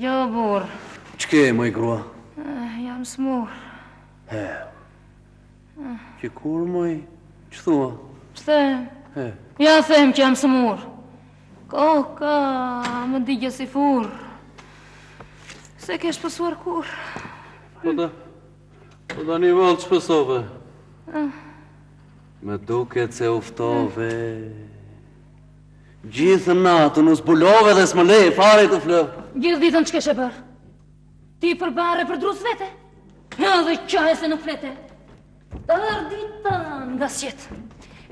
Jo, burr. Ç'ke, moj grua? Jam smur. Që kur, moj? Që thua? Ç'them? Ja them që jam smur. Koka, më digje si furr. Se ke shpësuar kur? Po da një valë që pësove. Me duket se uftove. Gjithë natën u zbulove dhe s'më leje fare të flë. Gjithë ditën që keshe bërë? Ti për bare për drus vete? Edhe qaje se nuk flete. Tërë ditën nga sjetë.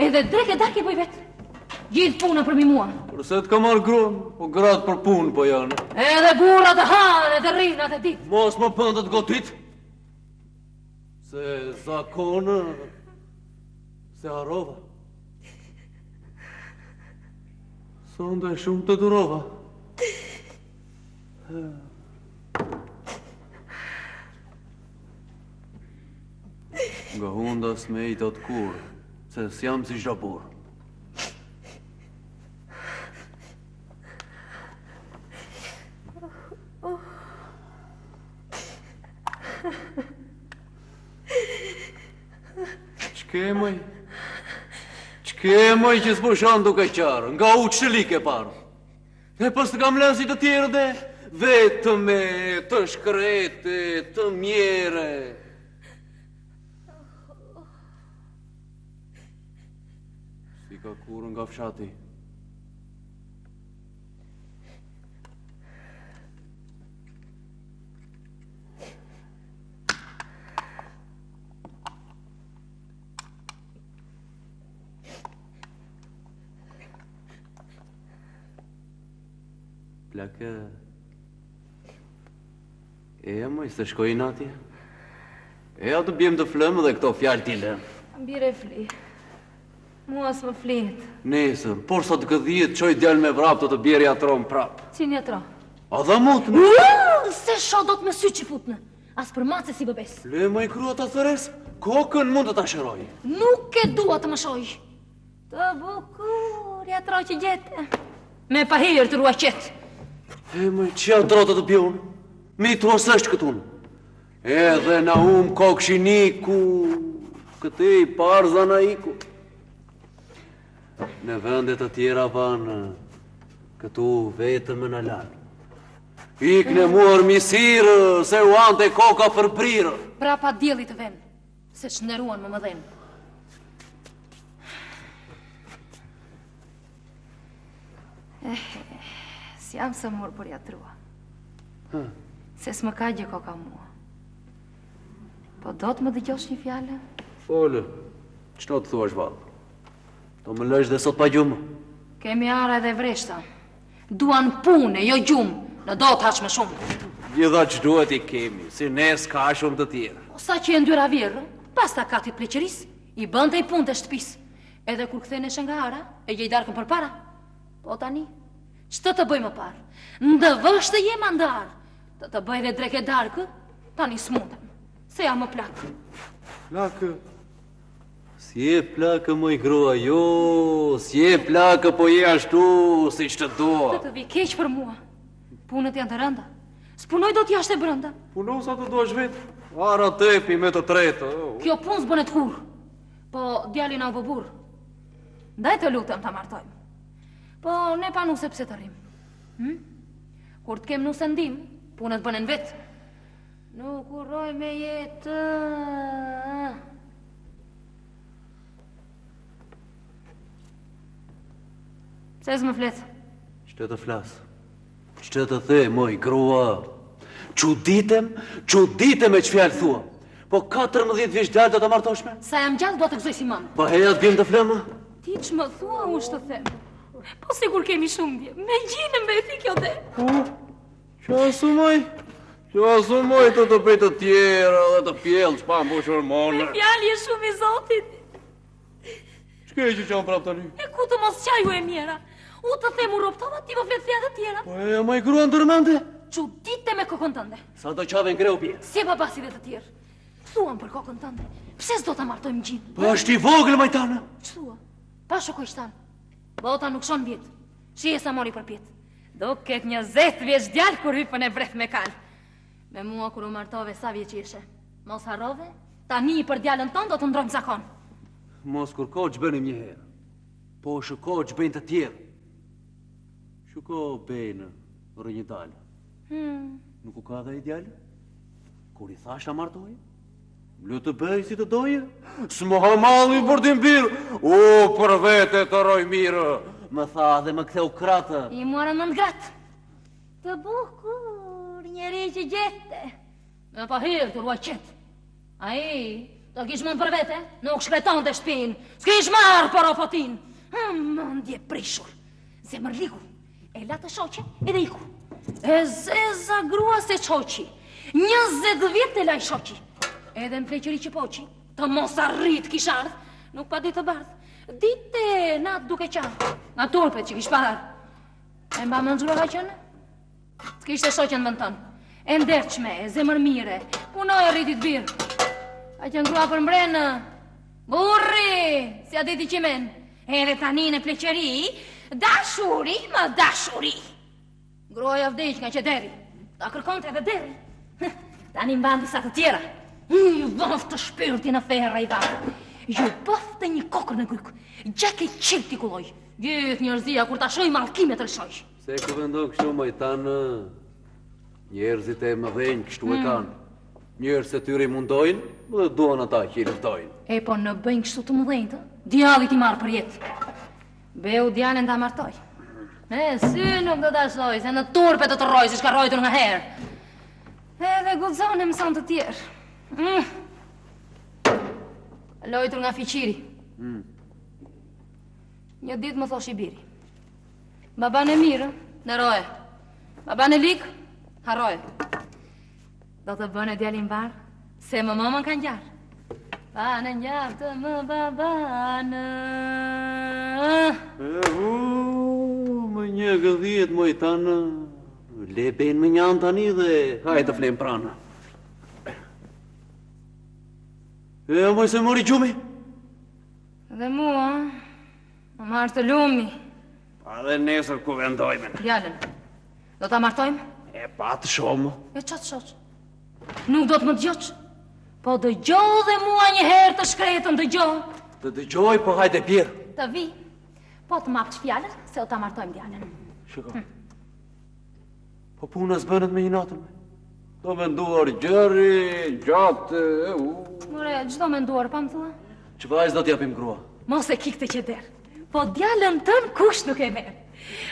Edhe dreke daki bëj vetë. Gjithë punën për mi mua. Përse të ka marrë gruën, po gratë për punë po janë. Edhe burat e hanë, edhe rinat e ditë. Mos më pëndët gotit. Se zakonë, se harova. Sonde shumë të durova. Nga hunda s'me i të të kur, se s'jam si zhabur. Ç'ke moj? Ç'ke moj që s'pushan duke qarë, nga u qëlik e parë. E pas të kam lënë si të tjerë dhe, vetëme, të shkrete, të mjere. Si ka kurë nga fshati. Plakë... moj, se shkojnë atje? Të bjem të flëmë dhe këto fjallë t'ile. Mbire fli. Mua s'më flihet. Nesër, por sot gëdhijet, qoj djallë me vrap të bjeri atron prap. Cini atro? A dha mutme? Se sho do të me sy që futnë. As për mace si bëbes. Le, moj krua të thëres, kokën mund të ta shëroj. Nuk e dua të më shoj. Të bukur, atro që gjete. Me pahirë të rua qetë. Moj, që atrotë të bjonë? Mi të osështë këtun. Edhe na kokshiniku, këte i parza na iku. Në vendet të tjera vanë, këtu vetëm në lanë. Ik në muar misirë, se u ante koka përprirë. Pra pa djeli të venë, se shneruan më dhenë. Si jam së murë për jatrua. Se s'më ka gjë koka mua. Po do të më dëgjosh një fjallë? Folë, qëno të thua shvalë? Do më lësh dhe sot pa gjumë? Kemi ara edhe vreshta. Duan pune, jo gjumë. Në do të haq më shumë. Gjitha që duhet i kemi, si nes ka shumë të tjera. O sa që e ndyra virë, pas ta katit pleqeris, i bënte i punë të shtëpis. Edhe kur këthene shë nga ara, e gjej darkën për para. Po tani, qëtë të bëj më parë? Ndë vështë të jem andarë. Të bëj dhe dreke darkë, tani s'mundem. Se jam më plakë. Plakë? Si e plakë, moj grua, jo, si e plakë, po je ashtu, si që të doa. Të vi keq për mua. Punët janë të rënda. S'punoj do t'jashtë e brënda. Puno sa të doash vetë. Ara tepi me të tretë. Kjo punë s'bën e t'kur. Po djali na u bëbur. Ndaj të lutëm të martojmë. Po ne pa nuse pse të rrim. Kur t'kem nuse ndim, punët bënen vetë. Nuk uroj me jetë. Që Që të flasë? Që të the, moj, grua? Çuditem me që fjallë thua. Po 14 vjeç djalë do të martoshme? Sa jam gjallë do të gëzoj si mamë. Po heja të bjem të flemë? Ti që më thua unë që të them. Po sigur kemi shumë dje. Me gjinë mbeti kjo dhe. Që asumoj të të pejtë të tjera dhe të pjellë që pa më bushë hormonë. Me fjallë je shumë i zotit. Shkej që qanë prap tani? E ku të mos qaju e mjera. U të themu roptova, ti më fletë fjatë të tjera. Po e maj grua ndërmende? Çudite me kokën tënde. Sa do qave në greu bje? Si e babasi dhe të tjerë. Thuan për kokën tënde. Pse s'do ta martojmë gjinë? Po është i vogël, majtana. Ç'thua? Pa shokoj shtan. Bota nuk shon vjet. Shije sa mori për pjet. Do ket 20 vjeç djalë kur hypën e breth me kal. Me mua kur u martove sa vjeç ishe. Mos harrove, tani për djalën ton do të ndrojmë zakon. Mos kur ko që bënim një herë. Po shëko që bëjnë të tjerë. Shëko bëjnë rë një dalë. Nuk u ka dhe i djallë? Kur i thash ta martojë? Lu të bëj si të doje? S'mo hamalli për t'imbirë. O, për vete të roj mirë. Më tha dhe më ktheu kratë. I morën më gratë. Të bukur, njeri që gjete. Me pa hirë të ruaj qetë. Ai, të kish mund për vete, nuk shkreton të shpinë. S'kish marë për opotin. Mëndje prishur. Zemër ligu. E la të shoqe edhe iku. E zeza grua se qoqi. 20 vjet e laj shoqi. Edhe në pleqëri që poqi. Të mos arrit kishardh. Nuk pa ditë të bardh. Dite natë duke qarë. Nga turpet që kish parë. E mba më nëzura ka qënë? S'kishte shoqen më në tënë. E nderqme, e zemër mire. Punoj e rritit birë. A që ngrua për mbrenë. Burri, si a diti që men. Ere tani në pleqëri. Dashuri, më dashuri. Groja vdeq nga që deri. Ta kërkonte edhe deri. Tani mban disa të tjera. Ju bëf të shpyrti në ferra i dharë. Ju bëf të një kokër në gryk. Gjek e qilti kulloj. Gjithë njërzia kur ta shoj malkime të lëshoj. Se ku vendon kështu majtanë, njerëzit e më dhenjë kështu e kanë. Njerëz se tyri mundojnë, dhe duan ata që i luftojnë. E po në bëjnë kështu të më dhenjë të, djallit i marë për jetë. Beu djallin ta martoj. Si nuk do ta shoj, se në turpe do të roj, si shka rojtur nga herë. Edhe gudzone mëson të tjerë. Lojtur nga fiqiri. Një ditë më thosh i biri. Baban e mirë, në roje. Baban e likë, haroje. Do të bëne djalin barë, se më mamën kanë gjarë. Banë njarë të më babanë. Më një gëdhjet, mojtanë. Le ben më njanë tani dhe hajtë të flem pranë. E moj se mori gjumi? Dhe mua, më marrë të lumi. Pa dhe nesër ku vendojme. Djallën, do ta martojmë? E pa të shumë. E qatë shoqë? Nuk do të më dëgjoq? Po dëgjoj dhe mua një herë të shkretën dëgjoj. Të dëgjoj, po hajde bjerë. Të vi, po të mapë që fjallën, se o ta martojmë djallën. Shiko. Po puna s'bënet me një natën. Do me nduar gjëri, gjatë, More, gjdo me nduar, pa më thua? Që vajzë do t'japim grua? Mos e kikte që derë. Po djallën tënë kush nuk e merë.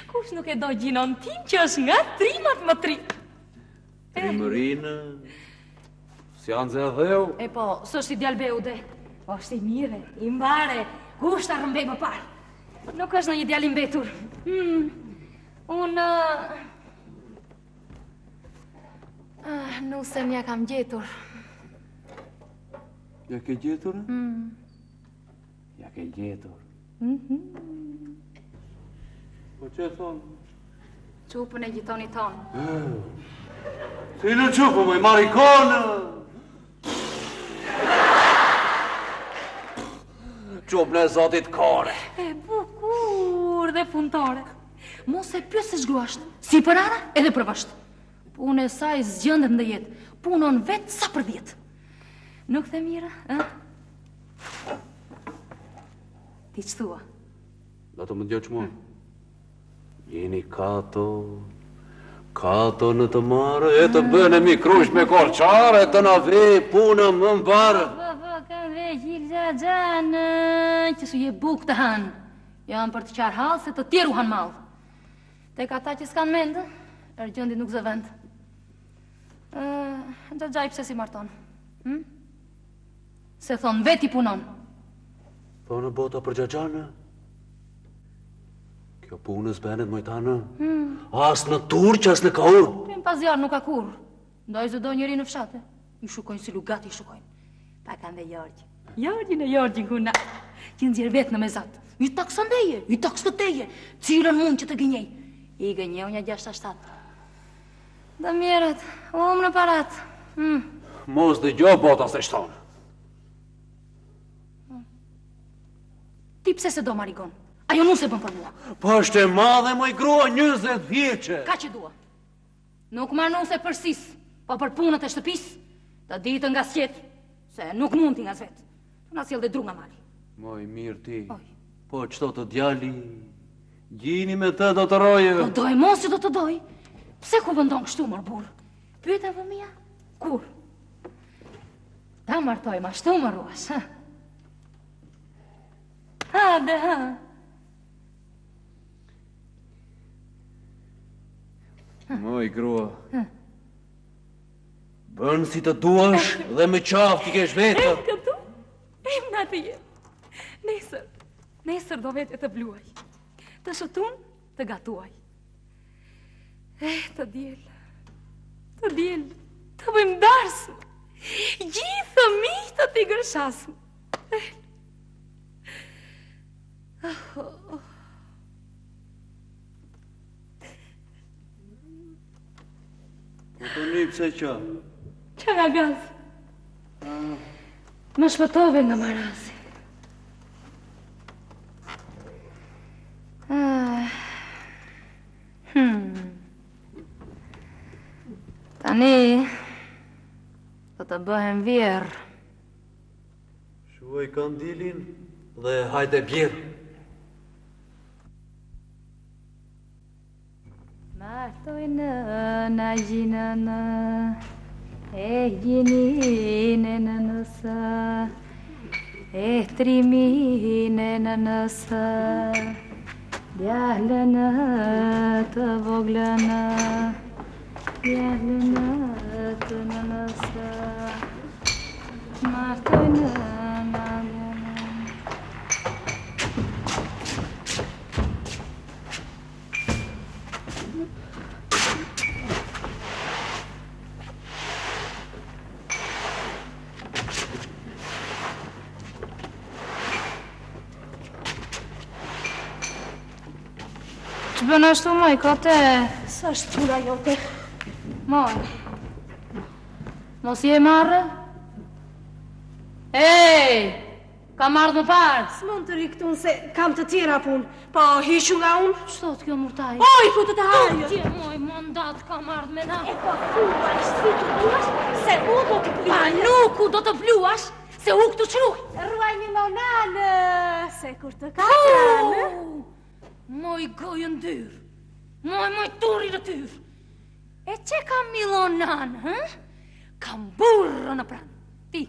Kush nuk e do gjinon tim që është nga trimat më tri. Trimërinë, si janë zë dheu. E po, së është i djallë beu dhe. Po është i mire, i mbare, kush ta rëmbej më parë. Nuk është në një djallë i mbetur. Unë... nuk se mja kam gjetur. Ja ke gjetur? Ja ke gjetur. Po që e thonë? Qupën e gjitoni tonë. Si në qupë, më i marikonë! Qupën e zotit kore. E bukur dhe punëtore. Mos e pjës se shgruasht, si për ara edhe për vasht. Punë e saj zgjëndet në jetë, punon vetë sa për 10. Nuk the mira, Ti që thua? Do të më djoq mua. Jeni kato në të marë, e të bëne mi krush me korqare, të na vej punë më mbarë. Ka vej gjilë gjanë, që su je buk të hanë. Janë për të qarë halë se të tjeru hanë malë. Tek ata që s'kan mendë, Ergjendi nuk zë vend. Xhaxhai pse si marton? Se thon veti punon. Po në bota për Xhaxhanë? Kjo punë s'benet mojtanë? As në Turq, as në Kaur. Pim pas jarë nuk ka kur. Ndoj zë do njëri në fshate. I shukojnë si lugati i shukojnë. Pa kanë dhe Jorgj. Jorgjin kuna. Që nxjerr vetë në mezat. I taksa ndeje, i taks të teje. Cilën mund që të gënjej. I gënjeu një 6-7. Dhe mjerët, në parat. Mos dhe gjo bota se shtonë. Ti pse se do marigon? Ajo nuk se bën për mua. Po është e madhe, moj grua, 20 vjeqe. Ka që dua. Nuk marnu se për sis, po për punët e shtëpis, të ditë nga sjetë, se nuk mund t'i nga zvetë. Të nga sjell dhe dru nga mali. Moj, mirë ti. Oj. Po qëto të djali, gjini me të do të roje. Po doj mos që do të doj. Pse ku vëndon kështu, mor burë? Pyeta vëmija, kur? Ta martoj, ma shtu më ruash, ha? Hade, ha? Moj, grua, bën si të duash dhe me qafë t'i kesh vetë. Këtu, në atë jetë. Nesër do vetë të bluaj. Të shëtun, të gatuaj. Të djel, të bëjmë darsë. Gjithë mi të t'i gërshasë. Po të një pse qa? Qa nga gazë? Më shpëtove nga marazi. Tani, do të bëhem vjerë. Shuaj kandilin dhe hajde bjerë. Martoj në gjinë në, e gjinin e në nësë, e trimin e në nësë, djallën të voglën, djallën të në nësë, martoj në gjinë. Që bën ashtu, moj, kote? Sa është puna jote? Moj, mos je marrë? Ej, kam ardhë më parë. S'mon të rikëtun se kam të tjera punë, po hishu nga unë. Qëto të kjo murtaj? Oj, ku të të harjo? Tje, moj, mandat kam ardhë me na. E po thuash, si të duash, se u do të Pa pluash. nuk u do të bluash, se u këtu qruj. Ruaj një monanë, se kur të ka qanë. Moj gojën dyrë, moj turi në tyrë. E që kam milonanë, hë? Kam burrë në pranë. Ti,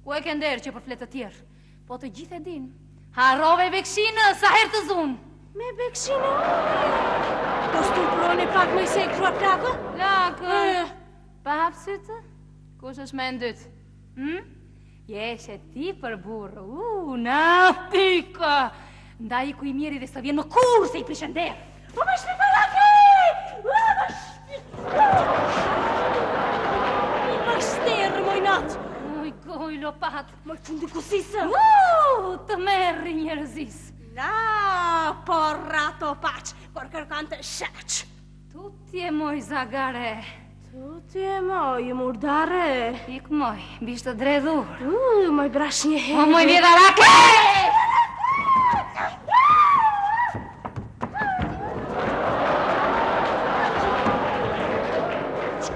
ku e ke nderë që për fletë të tjerë? Po të gjithë e din. Harove bekshinë sa herë të zunë. Me bekshinë? Do s'tu prone pak me se krua plakë? Lakë, pa hapsytë? Kush është me ndytë? Jesh e ti për burrë, naftika. Ndaj ku i mjeri dhe së vjen më kur se i prishender. Po më shpi palake! I më shterë, moj natë. Moj goj lopat. Më të ndikosisë. Të merri njerëzis. Na, por rato paq, por kërkan të shaq. Tutje moj zagare. Tutje moj, murdare. Ik moj, bishtë të dredhur. Moj brash një O herë. moj vjedarake!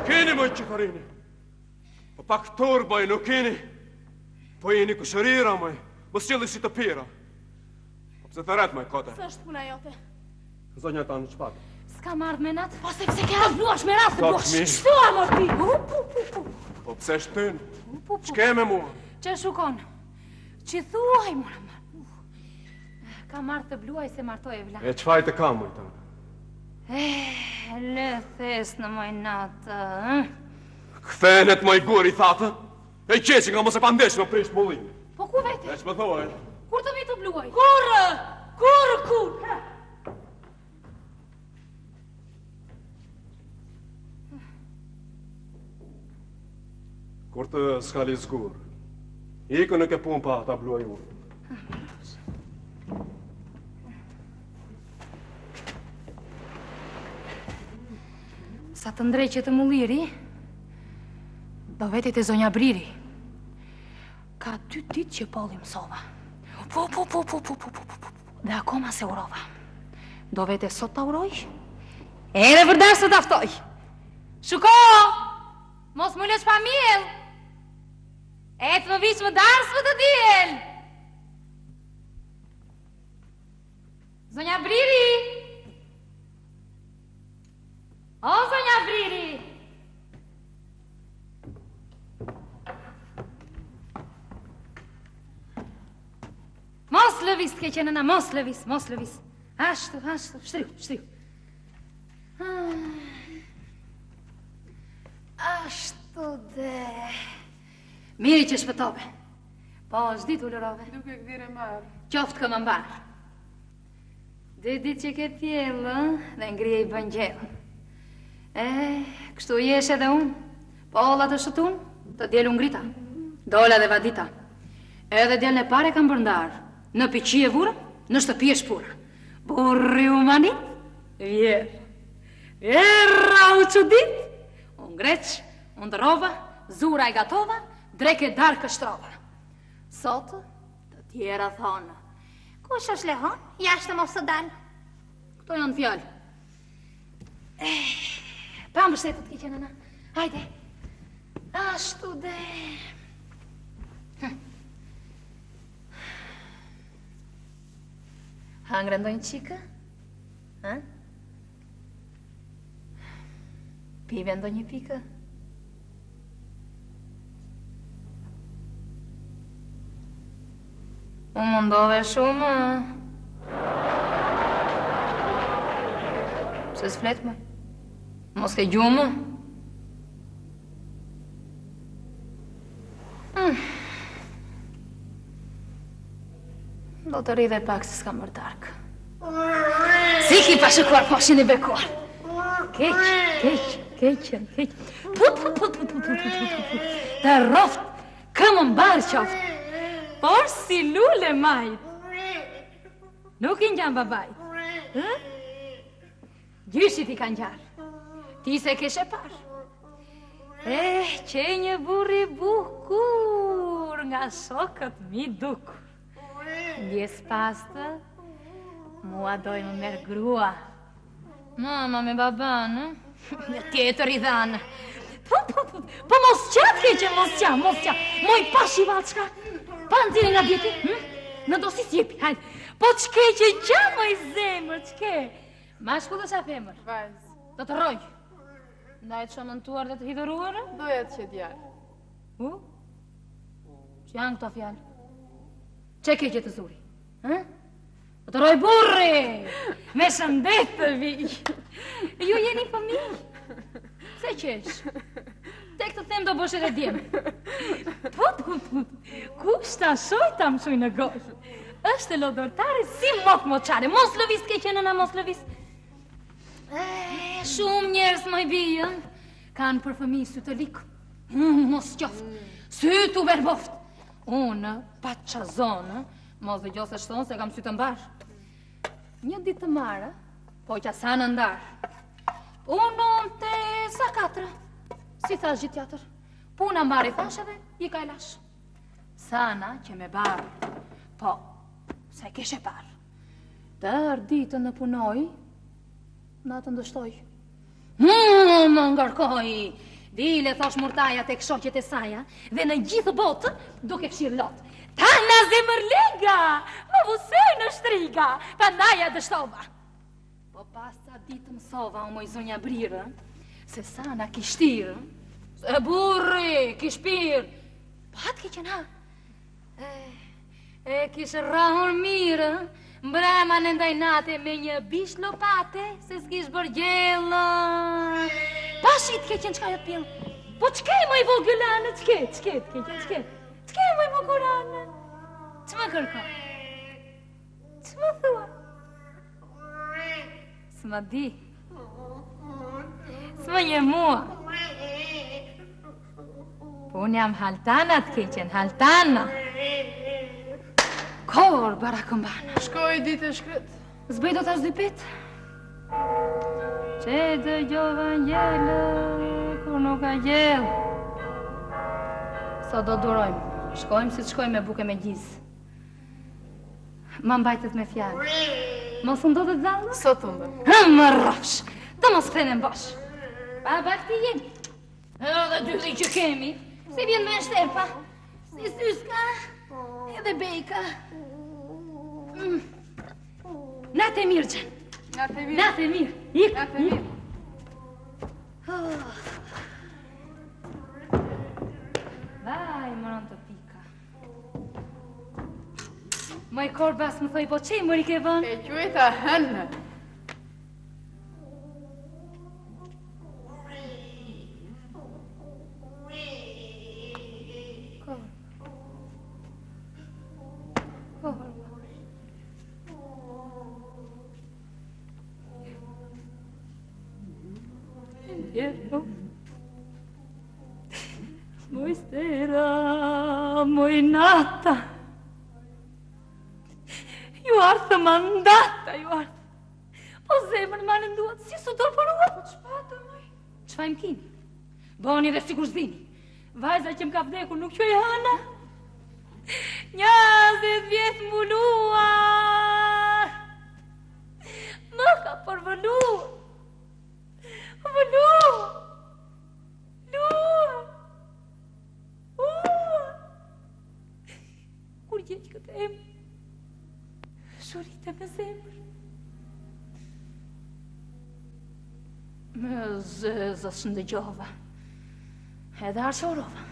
Keni moj qikarini, po pak torbaj nuk keni, po jeni kushërira moj, mos qëlli si të pira. Po pse të ret moj kote, Së është puna jote? zonja ta në qpatë. S'ka marrë me natë? Po sepse ke bluash me ratë të Ka bosh. fëmi. Shtu amor ti? Po pse shtyn, qke me mua? Që shukon? Që thuaj, mora ma. Ka marrë të bluaj se martoj e vla. E qfaj të kam moj ta. Le thes në moj natë, Kthenet më i guri, thate? E qesi nga mos e pandesh në prish mullim. Po ku vete? E që më thoj? Kur të vi të bluaj? Kur? Kur të skali zgur. Iko në ke pun pa ta bluaj unë. Sa të ndreqe të mulliri, do vetit e zonja Briri. Ka 2 ditë që Polli mësova. Dhe akoma se urova. Do vete sot ta uroj, edhe vërdet sot aftoj. Shuko, mos më lësh pa miell. E të më vish më darës më të diel. Zonja Briri! O, zonja Briri! Mos lëvis të keqe nëna, mos lëvis. Ashtu, shtriu. Ashtu dhe... Miri që shpëtove. Po, është ditë u lërove. Duke këdire marë. Qoftë këmë mbarë. Dhe ditë që ke tjellë, dhe ngrije i bën gjellë. Kështu jesh edhe unë. Po, olla të shëtun, të djelë ungrita. Dola dhe vadita. Edhe djelë në pare kam bërndarë. Në piqi e vura, në shtëpi e shpura. Burri u manit, vjerë. Vjerra u qudit, unë greq, unë dërova, zura e gatova, dreke darë kështrova. Sotë, të tjera thonë. Kush është lehon, jashtë mos të dalë. Këto janë fjallë. Pa më shtetë të kike nëna. Hajde. Ashtu dhe... Hangre ndojnë qika? Pive ndojnë një pika? Unë mundove shumë. Pse s'flet më? Mos ke gjumë? Do të rridhe pak se s'kam bërë darkë. Si ki pa shëkuar poshin i bekuar. Keqen. Put. Të roft, këmë mbarë qoftë. Por si lule majt. Nuk i njën babajt. Gjyshit i kanë gjarë. Ti se keshe parë. Që një burri bukur nga shokët mi dukur. Ndjes pastë, mua doj më merë grua. Mama me babanë, me tjetër i dhanë. Po mos qatë keqe, mos qatë. Moj pash i valë qka, pa në tine nga djeti, në dosis jepi, hajde. Po qke që qa moj zemër, qke? Ma shkullë qa femër? Vajzë. Do të roj. Ndaj të shëmëntuar dhe të hidëruar? Doja të që djarë. Që janë këto fjallë? Që ke që të zuri? Do të roj burri! Me shëndet të vi! Ju jeni fëmijë? Se qesh? Tek të them do bësh edhe djemë. Put. Kush ta shoj ta më shuj në gojë? Është lodortare si moqare. Mos lëvis ke që nëna, mos lëvis. Shumë njerës më i bijën. Kanë për fëmijë sy të likë. Mos qoftë. Sy të verboft. Unë, pa qa zonë, mos dhe gjose shtonë se kam sy të mbarë. Një ditë të marë, po që sa në ndarë. Unë të sa 4, si thash gjithë tjatër. Puna mbarë i thasheve, i ka i lash. Sana që me barë, po, se keshe parë. Tërë ditën në punoj, natë ndështoj. Më ngarkoj. Dile, thash murtaja tek shoqet e saja, dhe në gjithë botë duke fshirë lotë. Ta në zemër lega, më vusej në shtriga, pa ndaja dështova. Po pas ca ditë mësova, o moj zonja Brirë, se sana kishtirë, se burri, kishpirë, pa atë ki qëna. Kishë rahur mirë, Mbrema në ndaj nate me një bish lopate, se s'kish bërgjellë. Pashit ke qenë qka jetë pjellë. Po qke më i vogëlanë, qke më i vogëlanë. Që më kërko? Që më thua? S'ma di. S'ma një mua. Po unë jam haltana të keqen, haltana. Kor, bara këmbana. Shkoj ditë e shkret. Zbej do t'ash dypit? Që dë gjova njellë, kur nuk ka gjellë. Sot do durojmë. Shkojmë si të shkojmë me buke me gjizë. Ma mbajtet me fjallë. Mos unë do të dhallë? Sot unë. Më rrafsh. Do mos këthenen bosh. Pa bakti jemi. Edhe dy që kemi. Se vjen me shterpa. Si syska. Edhe bejka. Natë e mirë, Gjen. Natë e mirë. Natë e mirë. Ik. Natë e mirë. Vaj, mëron të pika. Moj korbas më thoi, po që i mëri ke vën? E queta hënë. Moj stera, moj nata. Ju arthë mandata, ju arthë. Po zemër ma në nduat, si su dorë përua. Po qëpa të moj? Qëfa im kini? Boni dhe sikur zdini. Vajza që m'ka vdekur nuk që e hana. 20 vjetë mbuluar. Më ka përvëluar. Vëluar. Luar. Kur gjeq këtë emër, shurite me zemër. Me zezës ndëgjova, edhe arqorova.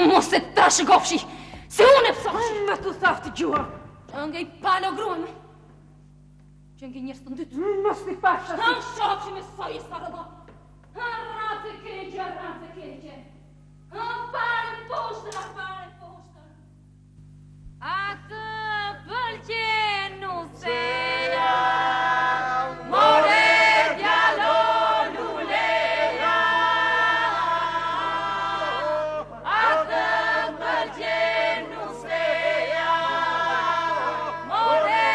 Mos e ta shikofshi, se unë e pësashi. Me të thaftë gjua. Nga i palo gruan me. Që nga njërës të ndytë. Mos t'i pasha. Në shofshi me soj e sarëdo. Arrate keqe. Pare poshtër. Atë pëlqen nuseja, more djalo luleja. Atë pëlqen nuseja, more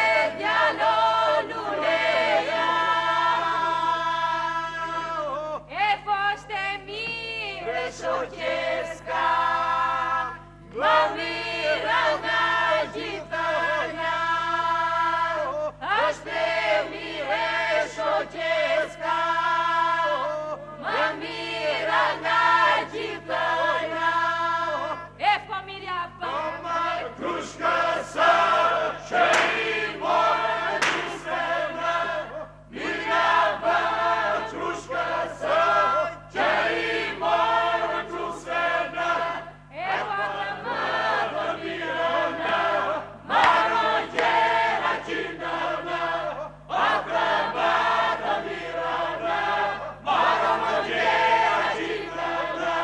djalo luleja. E poshte mire shoqeska, ma mira nga gjithënja. Ashtë e mire shoqeska, ma mira nga gjithënja. E familja për Krushka sa që i morë gjusëmë, mirja për krushka sa që i morë gjusëmë. e patra më Mirëna, marë gjera qindëmë, akrabata mirëna, marë gjera qindëmë.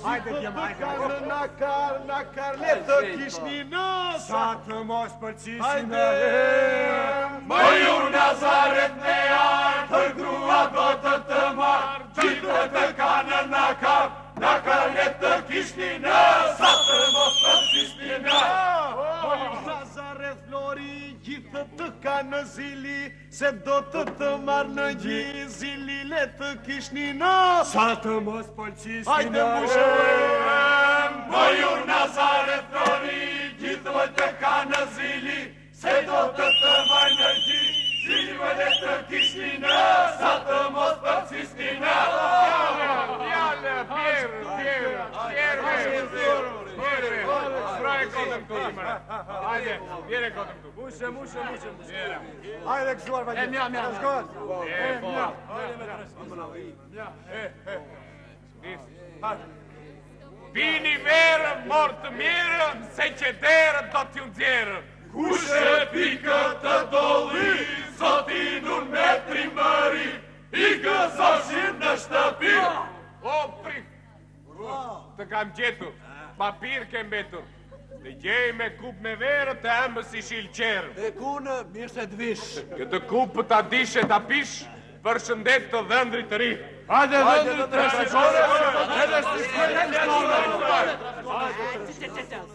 Hajde djema, hajde. Na karne të kishni nësa. Sa të mos përcisin Hajde. Më ju Nazaret me arë, të grua do të marë, gjithë të kanë në kap, në karne të kishni në, sa të mos përcisni në. Nazareth Flori, gjithë të ka në zili, se do të marrë në gjithë zili, le të kishni nësa. Sa të mos përcisni në. Hajde mbushëm. Më ju Nazaret Flori, gjithë të ka në zili, se do të marrë në gjithë. Zili më le të kishni në, sa të mos përcisni në. Hajde, vjere kotëm tu. Mushe. Hajde kësuar, vajtë. Shkot. Pini verë, morë të mirë, se që derë do t'ju nxjerë. Kush e pikë të doli, zotinun me trimëri, i gëzoshin në shtëpi. O, prik, të kam gjetur, papir ke mbetur. Të gjej me kup me verë të embë si shilqerë. E kunë, mirë se t'vish. Këtë kupë ta dish e ta pish, për shëndet të dhëndrit të ri. Hajde dhëndrit të ri.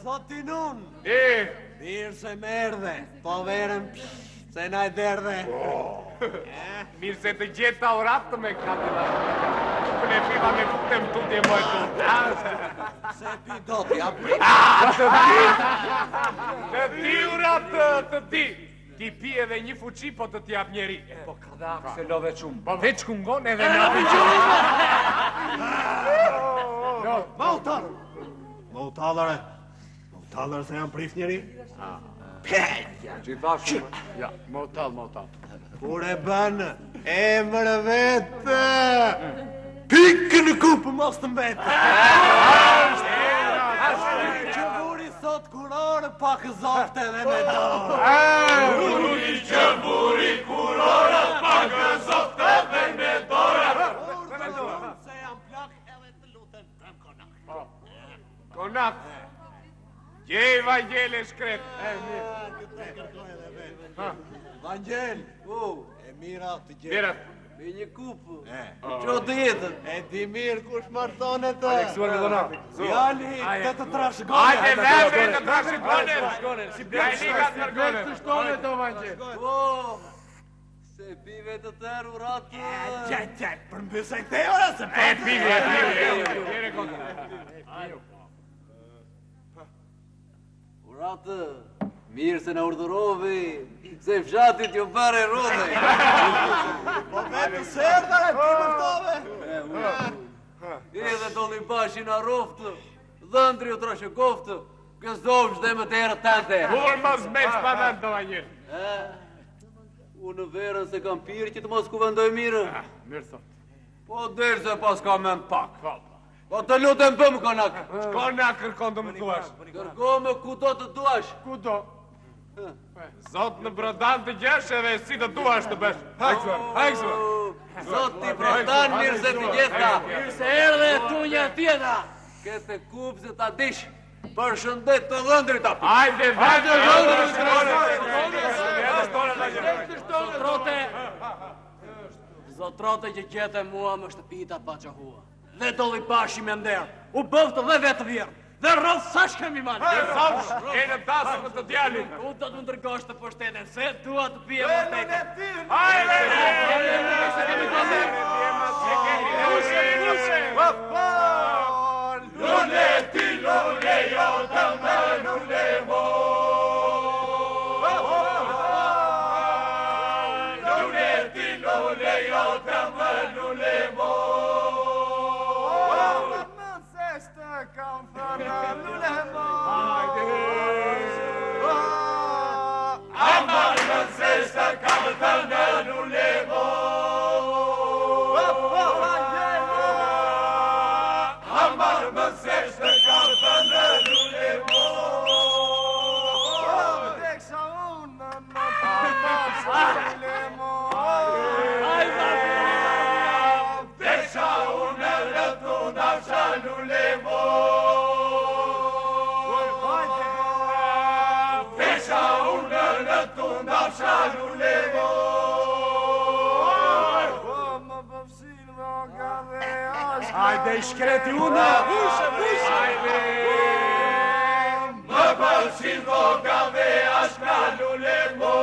Zotinun. Mirë se më erdhe, po verëm se na e derdhe. Mirë se të gjeta oratë me kapila. Për e piva me futem tutje moj tutë. Se pi do t'ja pri. Të ti uratë të ti. Ti pi edhe një fuqi, po të t'jap njeri. Po kada se love qumë. Po veç ku ngon edhe në api gjumë. Mautallare se janë prif njeri? Gjitha shumë. Ja, motall. Kur e bënë, emër vetë! Pikë në kupë mos të mbetë! Që buri sot kurorë, pak zofte dhe me dorë. Uri që buri kurora, pak zofte dhe me dora. Se jam plak edhe të lutem prem konak. Konak. Gjej Vangjel e shkret. Vangjel, e mira të gjithë. Mira. Me një kupë, që të jetën. E di mirë kush martone të. Aleksuar me dhona. Fjali, të trashëgone. Ajde veme të trashëgone. Si Blajni ka të mërgone. të shtone të Vangjel. Po, se pive të tërë uratë. Qaj, përmbysaj te ora se E pive. Uratë, mirë se në urdhërovi, se fshatit ju bare rode. Po vetë serdare, ti mëftove. Edhe doli bashi në roftë, dhëndri u trashë koftë, këzdovsh dhe më të erë tante. Kur mos me shpadan të Vangjel. Unë në verën se kam pirë që të mos ku vendoj mirë. Mirë thot. Po dherë se pas ka me në pak. Po të lutem bëmë konak. Shko na kërkon të më duash. Kërko me ku do të duash. Ku do? Zot në brodan të gjesh edhe si të duash të besh. Hajkësuar. Zot t'i brodan mirë se t'i gjitha. Mirë se erdhe tunja tjeta. Kete kupë se ta dish. Për shëndet të dhëndrit api. Hajde, Zotrote që gjete mua më shtëpita pa që hua. Dhe doli pashi me nderë, u bëftë dhe vetë vjerë. Dhe rrëth sash kemi manë. Dhe sash, e në tasë më të djalin. U do të më ndërgosht të pushtetin, se dua të pije pushtetin. Hajde! Luneti, lune, jo të më lune mo. Luneti, lune, jo të më lune mo. Amar më zeshtë kam të në lulemo. Amar më zeshtë kam të në lulemo. Deksa unë në të lulemo. Desha unë në të nafsha lulemo. Desha unë në të nafsha lulemo. Hajde i shkreti unë. Hajde! Më përshil dhoga dhe ashka lulemo.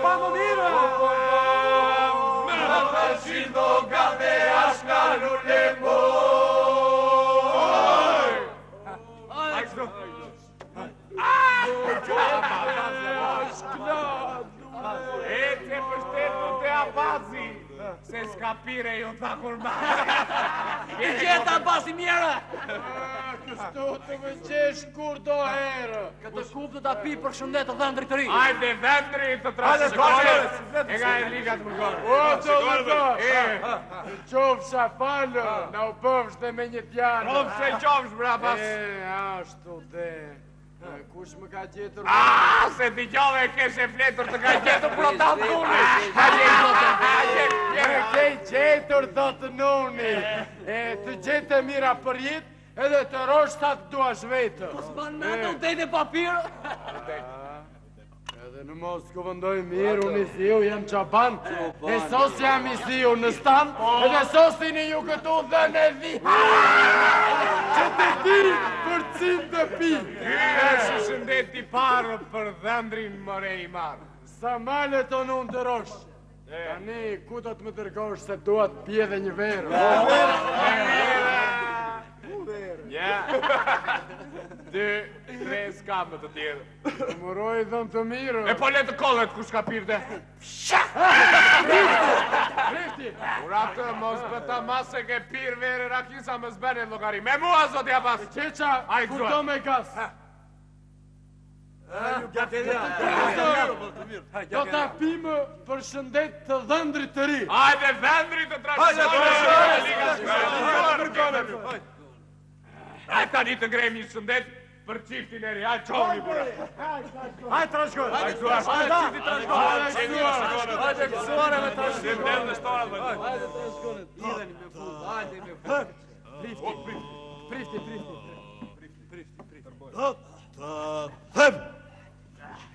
Pa më mirë. Më përshil dhoga dhe ashka lulemo. E të pështetu të abazi, se s'ka pire ju tha kur ma. Ti gjeta basi mjera! Kështu të më gjesh kur do herë. Këtë kup të ta pi për shëndet të dhëndri të ri. Hajde, vendri të trashëgones. E nga e ligat më gorë. O, të më do. Të qofsha falë, na u bëvsh dhe me një tjanë. Provë se qofsh, brabas. Ashtu dhe. Kush më ka gjetur? Se t'i gjove e keshe fletur të ka gjetur protat nuni. Ke gjetur do të nuni. Të gjete mira për jetë, edhe të roshtat duash vetë. Po s'ban me ato dejtë papirë. Edhe në mos këvëndoj mirë, unë i thiu jam qaban, e sos jam i thiu në stan, edhe sosin i ju këtu dhe në vi. Që të ti për cim të pi. Është shëndet i parë për dhëndrin mëre i marë. Sa male të unë të rosh. Tani, ku do të më tërgosh se duat pje dhe një verë? Ja. 2, 3 skamë të tjerë. Të mëroj dhëmë të mirë. E po letë kollet kush ka pirde. Prifti! Uratë, mos bëta masë ke pirë vere rakisa më zbene logari. Me mua, zotja pas. Qeqa, kur do me gas? Do t'a pimë për shëndet të dhëndrit të ri. Hajde, vendri të trashëgones. Hajde, tani të ngrejmë një shëndet për qiftin e ri. Hajde, qovni, bura. Hajde trashëgones. Hajde, trashëgones. Hajde, kësuare me trashëgones. Hajde, trashëgones. Hajde, trashëgones. Lidheni me fut, hajde me fut. Prifti.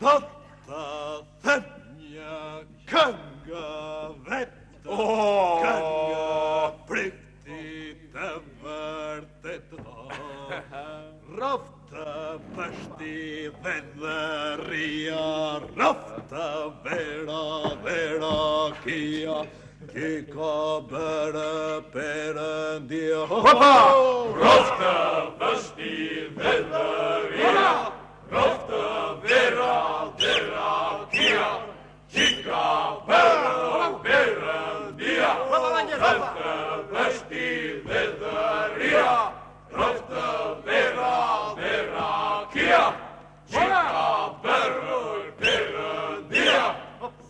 Do të them një këngë vetë. Këngë prifti të vërtet. Roftë pështi dhe dhëria, roftë vera kia, ki ka bërë përëndia. Roftë pështi dhe dhëria, roftë vera kia, ki ka bërë përëndia. Roftë pështi dhe dhëria, roftë vera kia, ki ka bërë përëndia.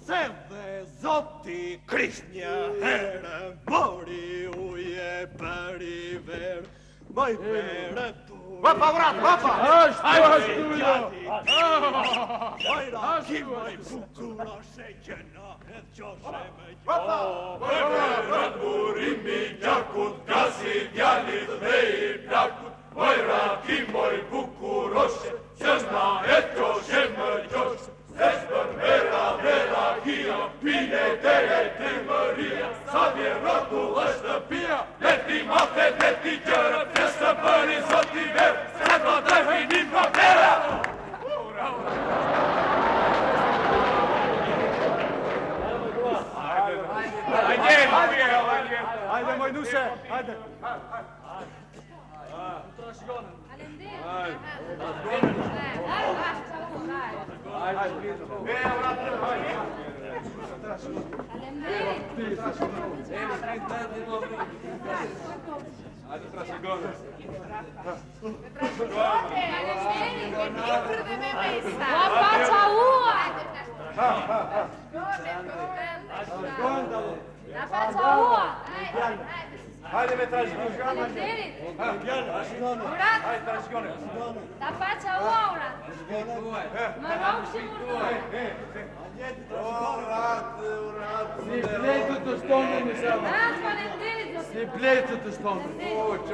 Se dhe Zoti Krisht një herë mori uje për i verë, moj verë tu. Vapa, vapa! Ashtu jo! Mojra, ki moj bukura se gjena edhe qoshe me gjena. Vërët burimi gjakut, gasi djalit dhe i plakut, mojra ki moj bukuroshe, qësna e qoshe më qoshe, sesh për vera kia, pine dhe e të mëria, sa vjerotu është pia, leti mafet, leti gjërë, festë për i zoti verë, se do të finim për vera. Hajde moj nuse, hajde. La faccia ua! La faccia ua! Hajde me trashëgones. Faleminderit! Murat! La faccia ua, Murat! Më rogë Si pletë të shtonë në shama. faleminderit, zoti! Si pletë të shtonë. Në kokë të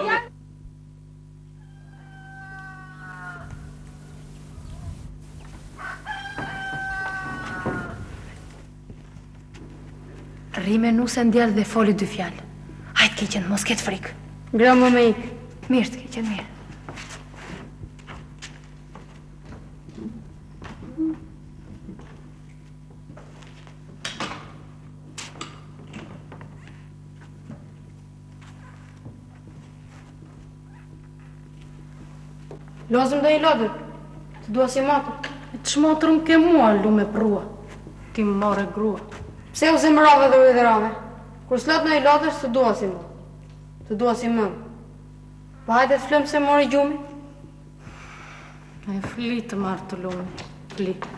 tjak! Rime nuse ndjellë dhe foli 2 fjalë. Hajtë keqen, mos ketë frikë. Gramo me ikë. Mirë të keqen, mirë. Lozëm dhe i lodër. Të dua si matë. Çmotrëm ke mua lume prua. Ti më more grua. Pse u zemrove dhe u idherove? Kur slot në i lotësh, të dua si mu. Të dua si mëm. Pa hajde të flëm se more gjumi? E flitë marë të lume. Flitë.